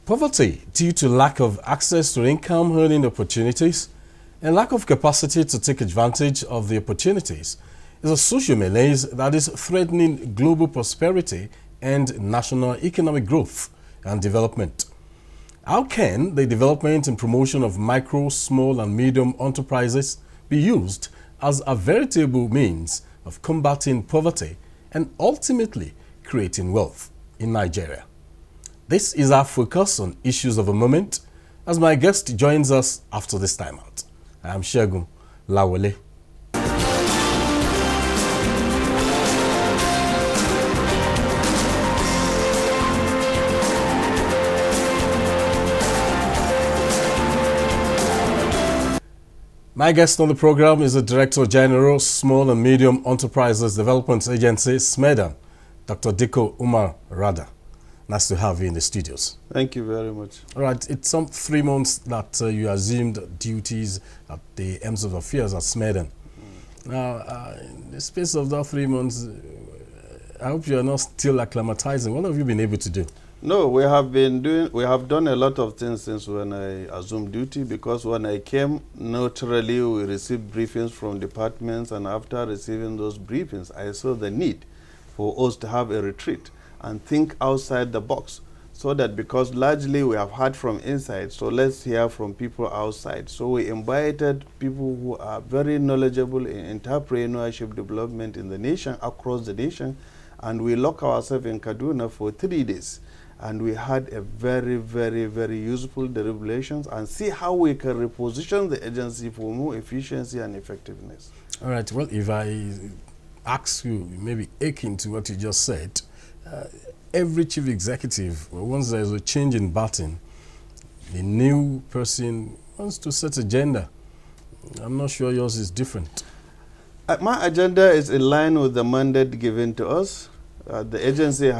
Poverty due to lack of access to income earning opportunities and lack of capacity to take advantage of the opportunities is a social malaise that is threatening global prosperity and national economic growth and development. How can the development and promotion of micro, small and medium enterprises be used as a veritable means of combating poverty and ultimately creating wealth in Nigeria? This is our focus on issues of a moment as my guest joins us after this time out. I am Segun Lawole. My guest on the program is the Director General, Small and Medium Enterprises Development Agency, SMEDAN, Dr. Dikko Umar Rada. Nice to have you in the studios. Thank you very much. All right, it's some 3 months that you assumed duties at the Ends of Affairs at SMEDAN. Now, in the space of that 3 months, I hope you are not still acclimatizing. What have you been able to do? No, we have done a lot of things since when I assumed duty, because when I came, naturally we received briefings from departments, and after receiving those briefings, I saw the need for us to have a retreat and think outside the box, so that because largely we have heard from inside, so let's hear from people outside. So we invited people who are very knowledgeable in entrepreneurship development in the nation, across the nation, and we locked ourselves in Kaduna for 3 days. And we had a very, very, very useful deliberations and see how we can reposition the agency for more efficiency and effectiveness. All right, well, if I ask you, maybe akin to what you just said, every chief executive, once there's a change in baton, the new person wants to set agenda. I'm not sure yours is different. My agenda is in line with the mandate given to us. The agency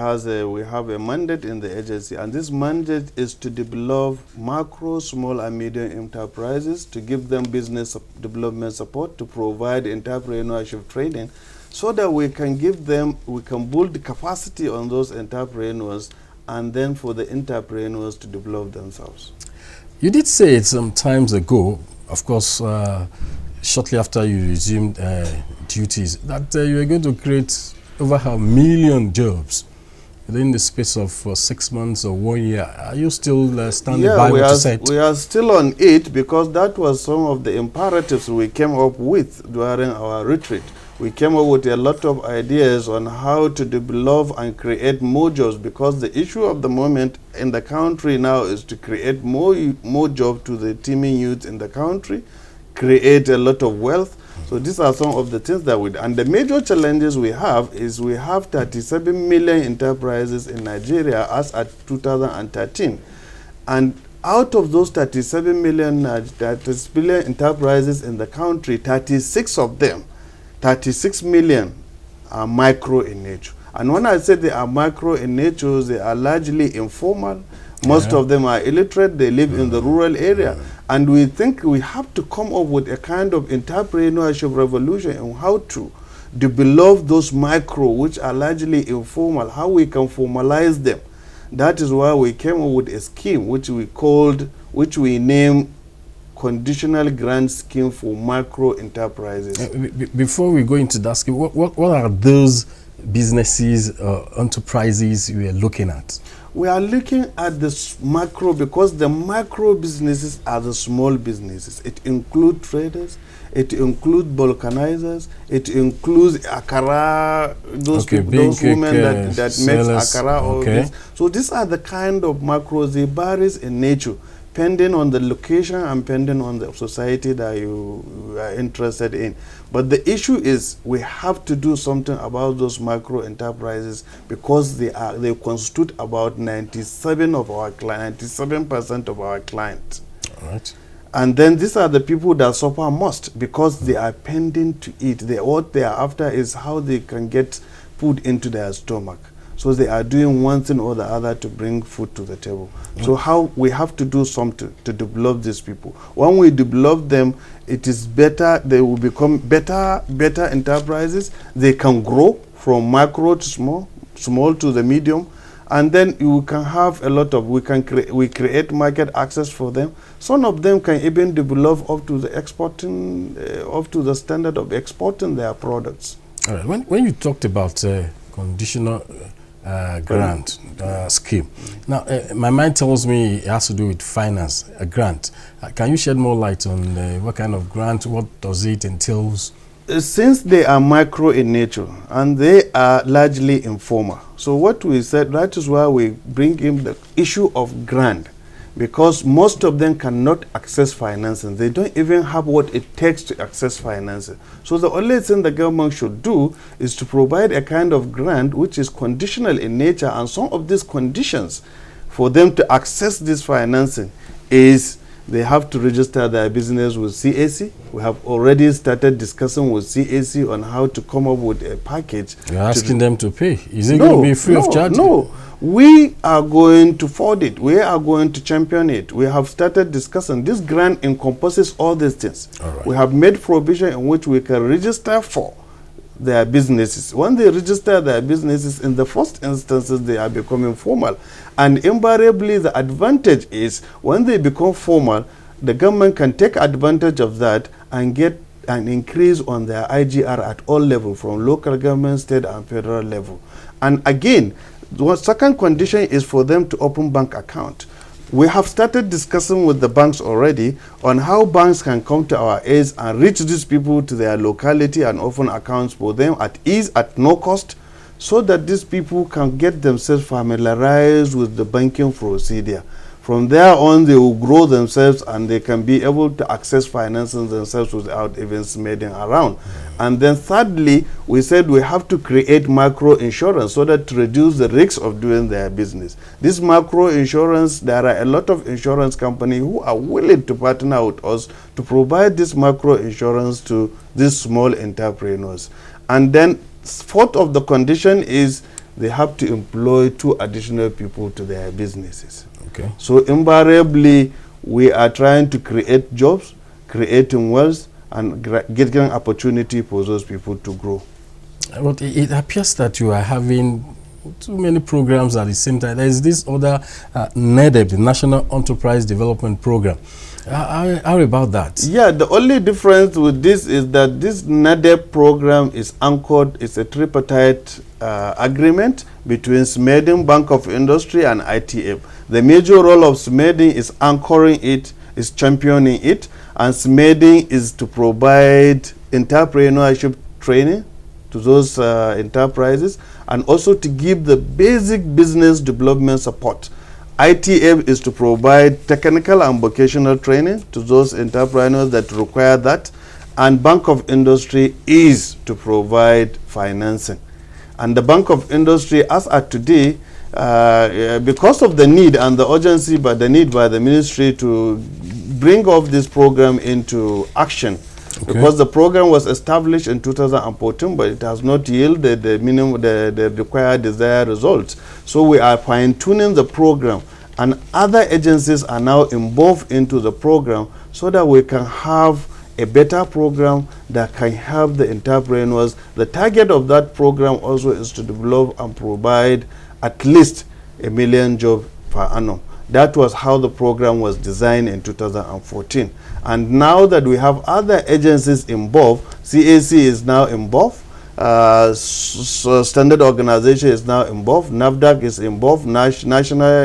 we have a mandate in the agency, and this mandate is to develop macro, small and medium enterprises, to give them business development support, to provide entrepreneurship training, so that we can build the capacity on those entrepreneurs, and then for the entrepreneurs to develop themselves. You did say it some times ago, of course, shortly after you resumed duties, that you were going to create over 1 million jobs within the space of 6 months or 1 year. Are you still standing by what you said? We are still on it, because that was some of the imperatives we came up with during our retreat. We came up with a lot of ideas on how to develop and create more jobs, because the issue of the moment in the country now is to create more jobs to the teeming youth in the country, create a lot of wealth. So these are some of the things that we do. And the major challenges we have is we have 37 million enterprises in Nigeria as at 2013. And out of those 37 million enterprises in the country, 36 million are micro in nature. And when I say they are micro in nature, they are largely informal. Most of them are illiterate. They live in the rural area. And we think we have to come up with a kind of entrepreneurship revolution on how to develop those micro, which are largely informal, how we can formalize them. That is why we came up with a scheme which we named Conditional Grant Scheme for Micro Enterprises. Before we go into that scheme, what are those businesses, enterprises we are looking at? We are looking at the macro, because the micro businesses are the small businesses. It includes traders, it includes vulcanizers, it includes akara, those women that make akara. All this. So these are the kind of macros. They vary in nature, depending on the location and depending on the society that you are interested in. But the issue is we have to do something about those micro enterprises, because they constitute about 97% of our clients. All right. And then these are the people that suffer most, because they are pending to eat. What they are after is how they can get food into their stomach. So they are doing one thing or the other to bring food to the table. So how we have to do something to develop these people. When we develop them, it is better, they will become better enterprises. They can grow from micro to small to the medium, And then you can have a lot of, we create market access for them. Some of them can even develop up to the exporting, up to the standard of exporting their products. All right. When you talked about conditional grant scheme, now my mind tells me it has to do with finance, a grant. Can you shed more light on what kind of grant, what does it entails? Since they are micro in nature and they are largely informal, so what we said, that is why we bring in the issue of grant, because most of them cannot access financing. They don't even have what it takes to access financing. So the only thing the government should do is to provide a kind of grant which is conditional in nature, and some of these conditions for them to access this financing is they have to register their business with CAC. We have already started discussing with CAC on how to come up with a package. You're asking them to pay. Is it going to be free of charge? No. We are going to fund it. We are going to champion it. We have started discussing. This grant encompasses all these things. All right. We have made provision in which we can register for their businesses. When they register their businesses, in the first instances, they are becoming formal. And invariably, the advantage is when they become formal, the government can take advantage of that and get an increase on their IGR at all levels, from local government, state, and federal level. And again, the second condition is for them to open bank account. We have started discussing with the banks already on how banks can come to our aid and reach these people to their locality and open accounts for them at ease, at no cost, so that these people can get themselves familiarized with the banking procedure. From there on, they will grow themselves and they can be able to access financing themselves without even SMEDAN around. And then thirdly, we said we have to create micro insurance so that to reduce the risks of doing their business. This micro insurance, there are a lot of insurance companies who are willing to partner with us to provide this micro insurance to these small entrepreneurs. And then fourth of the condition is they have to employ 2 additional people to their businesses. Okay. So invariably, we are trying to create jobs, creating wealth, and getting opportunity for those people to grow. But it appears that you are having too many programs at the same time. There is this other NEDEP, the National Enterprise Development Program. How about that? Yeah, the only difference with this is that this NEDEP program is anchored, it's a tripartite agreement between SMEDAN, Bank of Industry, and ITF. The major role of SMEDAN is anchoring it, is championing it, and SMEDAN is to provide entrepreneurship training to those enterprises, and also to give the basic business development support. ITF is to provide technical and vocational training to those entrepreneurs that require that, and Bank of Industry is to provide financing. And the Bank of Industry, as at today, because of the need and the urgency, but the need by the ministry to bring off this program into action, because the program was established in 2014, but it has not yielded the required desired results. So we are fine-tuning the program, and other agencies are now involved into the program so that we can have a better program that can help the entrepreneurs. The target of that program also is to develop and provide at least 1 million jobs per annum. That was how the program was designed in 2014. And now that we have other agencies involved, CAC is now involved, Standard Organization is now involved, NAFDAC is involved, National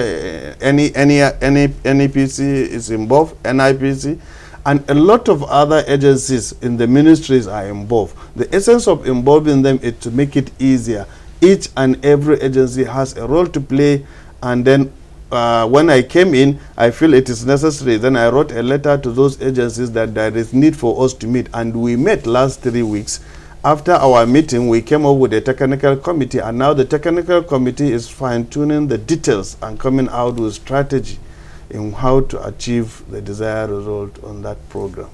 NEPC is involved, NIPC, and a lot of other agencies in the ministries are involved. The essence of involving them is to make it easier. Each and every agency has a role to play, and then when I came in, I feel it is necessary. Then I wrote a letter to those agencies that there is need for us to meet, and we met last 3 weeks. After our meeting, we came up with a technical committee, and now the technical committee is fine-tuning the details and coming out with strategy in how to achieve the desired result on that program.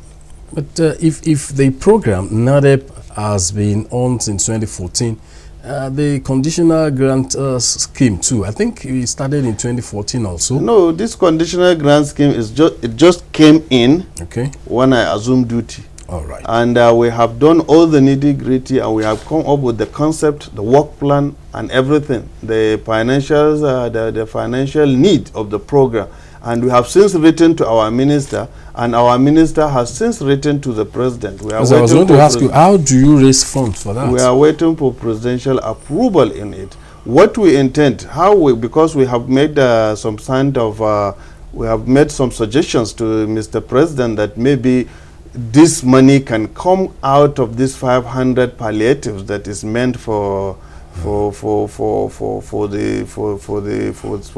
But if the program NEDEP has been on since 2014, the conditional grant scheme too, I think it started in 2014 also. No, this conditional grant scheme is just came in when I assumed duty. All right. And we have done all the nitty-gritty, and we have come up with the concept, the work plan, and everything, the financials, the financial need of the program. And we have since written to our minister, and our minister has since written to the president. We are I was going to ask you, how do you raise funds for that? We are waiting for presidential approval in it. What we intend, because we have made some kind of, we have made some suggestions to Mr. President that maybe this money can come out of this 500 palliatives that is meant for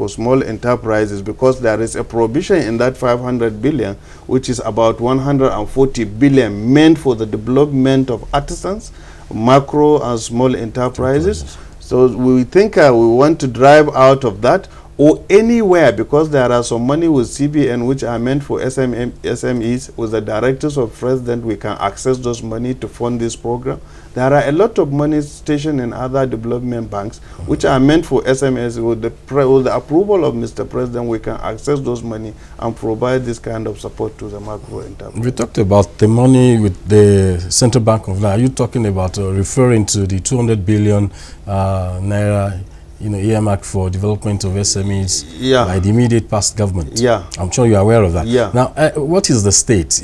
small enterprises, because there is a provision in that 500 billion, which is about 140 billion meant for the development of artisans, macro and small enterprises. So we think we want to drive out of that, or anywhere, because there are some money with CBN which are meant for SMEs. With the directives of president, we can access those money to fund this program. There are a lot of money stationed in other development banks which are meant for SMEs. With the approval of Mr. President, we can access those money and provide this kind of support to the macro enterprise. We talked about the money with the Central Bank of Nigeria. Are you talking about referring to the 200 billion naira earmarked for development of SMEs by the immediate past government? Yeah. I'm sure you're aware of that. Yeah. Now, what is the state?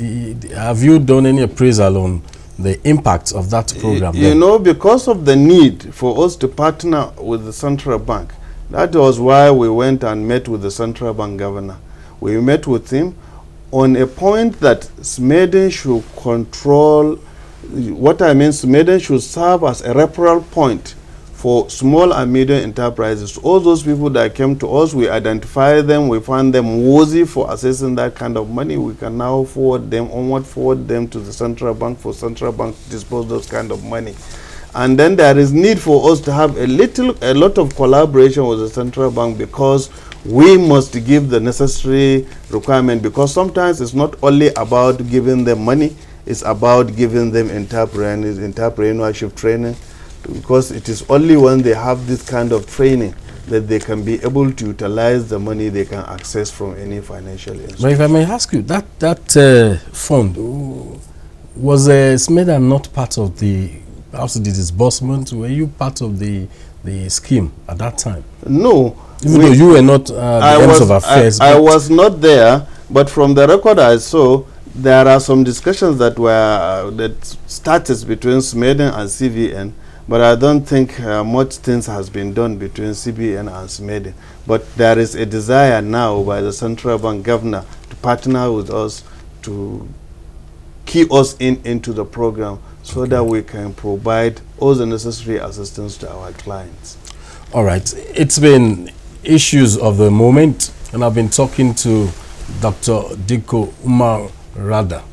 Have you done any appraisal on the impact of that program? You know, because of the need for us to partner with the central bank, that was why we went and met with the central bank governor. We met with him on a point that SMEDAN should control, what I mean, SMEDAN should serve as a referral point for small and medium enterprises. All those people that came to us, we identify them, we find them worthy for accessing that kind of money. We can now forward them to the central bank for central bank to dispose those kind of money. And then there is need for us to have a lot of collaboration with the central bank, because we must give the necessary requirement, because sometimes it's not only about giving them money, it's about giving them entrepreneurship training, because it is only when they have this kind of training that they can be able to utilize the money they can access from any financial institution. But if I may ask you, that fund, was SMEDAN not part of the disbursement? Were you part of the scheme at that time? No. Even though you were not the ends of affairs. I was not there, but from the record I saw, there are some discussions that were that started between SMEDAN and CVN. But I don't think much things has been done between CBN and SMEDAN. But there is a desire now by the central bank governor to partner with us to key us into the program, so that we can provide all the necessary assistance to our clients. All right. It's been issues of the moment, and I've been talking to Dr. Dikko Umar Rada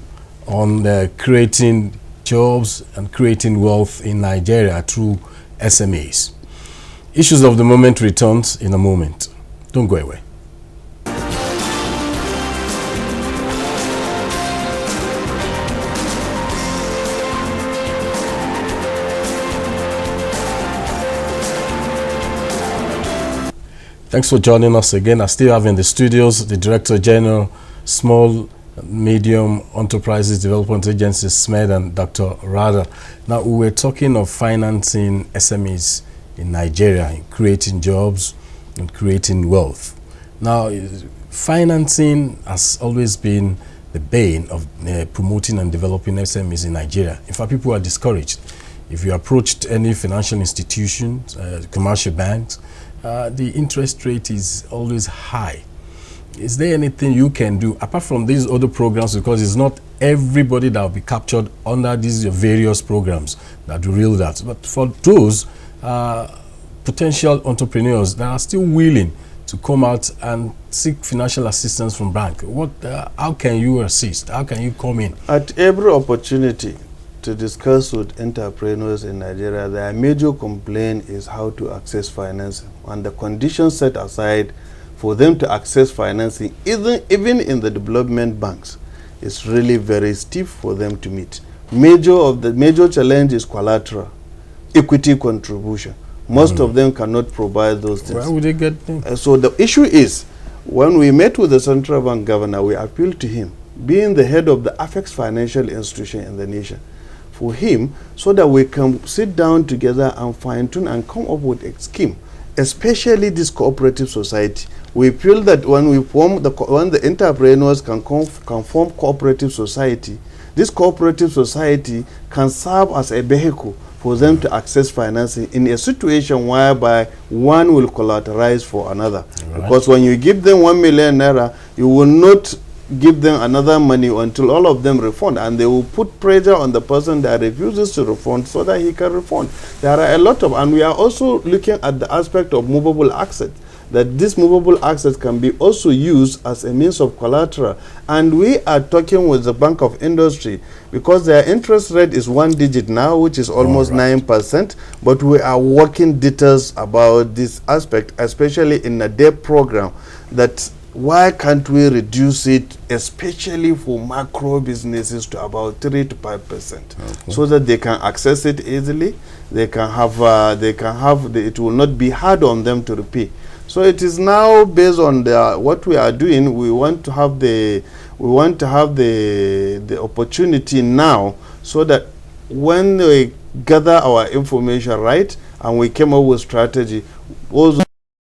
on creating jobs and creating wealth in Nigeria through SMEs. Issues of the moment returns in a moment. Don't go away. Thanks for joining us again. I still have in the studios the Director General, Small Medium Enterprises Development Agency, SMEDAN, Dr. Rada. Now, we were talking of financing SMEs in Nigeria, in creating jobs and creating wealth. Now, financing has always been the bane of promoting and developing SMEs in Nigeria. In fact, people are discouraged. If you approached any financial institution, commercial banks, the interest rate is always high. Is there anything you can do apart from these other programs, because it's not everybody that will be captured under these various programs that will real that, but for those potential entrepreneurs that are still willing to come out and seek financial assistance from bank, how can you assist? How can you come in? At every opportunity to discuss with entrepreneurs in Nigeria, their major complaint is how to access financing, and the conditions set aside for them to access financing, even in the development banks, is really very steep for them to meet. Major challenge is collateral, equity contribution. Most of them cannot provide those things. Where would they get them? So the issue is, when we met with the central bank governor, we appealed to him being the head of the affects financial institution in the nation, for him, so that we can sit down together and fine-tune and come up with a scheme, especially this cooperative society. We feel that when we form when the entrepreneurs can form cooperative society, this cooperative society can serve as a vehicle for them to access financing in a situation whereby one will collateralize for another. Right. Because when you give them 1 million naira, you will not give them another money until all of them refund, and they will put pressure on the person that refuses to refund so that he can refund. There are a lot of, and we are also looking at the aspect of movable assets, that this movable assets can be also used as a means of collateral. And we are talking with the Bank of Industry, because their interest rate is 1 digit now, which is almost 9%, but we are working details about this aspect, especially in the NEDEP program, that why can't we reduce it, especially for macro businesses, to about 3 to 5%, so that they can access it easily. They can have, it will not be hard on them to repay. So it is now based on what we are doing. We want to have the opportunity now, so that when we gather our information right and we came up with strategy, also